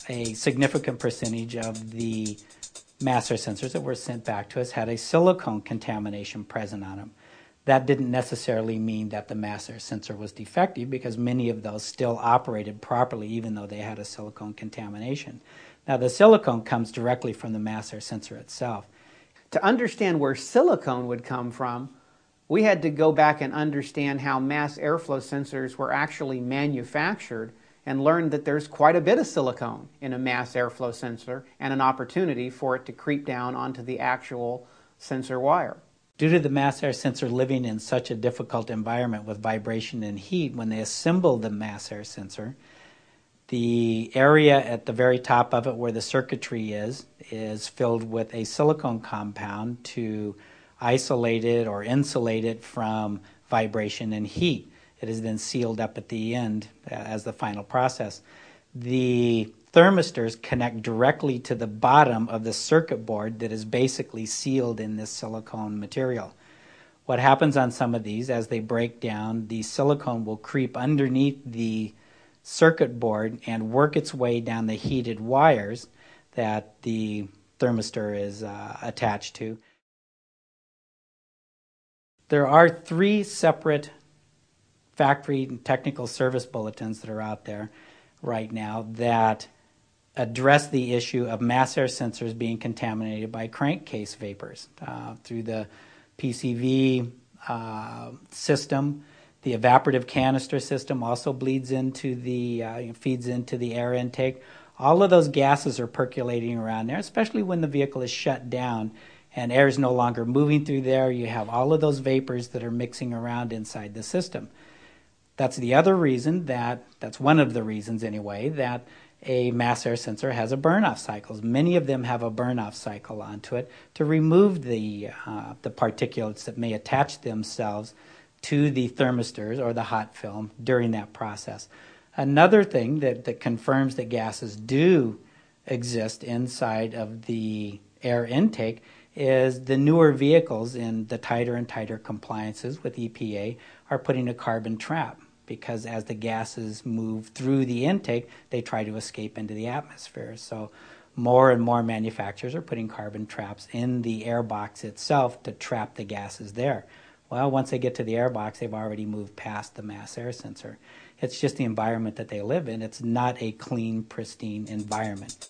a significant percentage of the mass air sensors that were sent back to us had a silicone contamination present on them. That didn't necessarily mean that the mass air sensor was defective, because many of those still operated properly even though they had a silicone contamination. Now, the silicone comes directly from the mass air sensor itself. To understand where silicone would come from, we had to go back and understand how mass airflow sensors were actually manufactured, and learn that there's quite a bit of silicone in a mass airflow sensor and an opportunity for it to creep down onto the actual sensor wire. Due to the mass air sensor living in such a difficult environment with vibration and heat, when they assemble the mass air sensor, the area at the very top of it where the circuitry is filled with a silicone compound to isolate it or insulate it from vibration and heat. It is then sealed up at the end as the final process. The thermistors connect directly to the bottom of the circuit board that is basically sealed in this silicone material. What happens on some of these, as they break down, the silicone will creep underneath the circuit board and work its way down the heated wires that the thermistor is attached to. There are 3 separate factory and technical service bulletins that are out there right now that address the issue of mass air sensors being contaminated by crankcase vapors through the PCV system. The evaporative canister system also bleeds into the feeds into the air intake. All of those gases are percolating around there, especially when the vehicle is shut down and air is no longer moving through there. You have all of those vapors that are mixing around inside the system. That's the other reason that's one of the reasons anyway, that a mass air sensor has a burn-off cycle. Many of them have a burn-off cycle onto it to remove the particulates that may attach themselves to the thermistors or the hot film during that process. Another thing that confirms that gases do exist inside of the air intake is the newer vehicles in the tighter and tighter compliances with EPA are putting a carbon trap, because as the gases move through the intake, they try to escape into the atmosphere. So more and more manufacturers are putting carbon traps in the air box itself to trap the gases there. Well, once they get to the air box, they've already moved past the mass air sensor. It's just the environment that they live in. It's not a clean, pristine environment.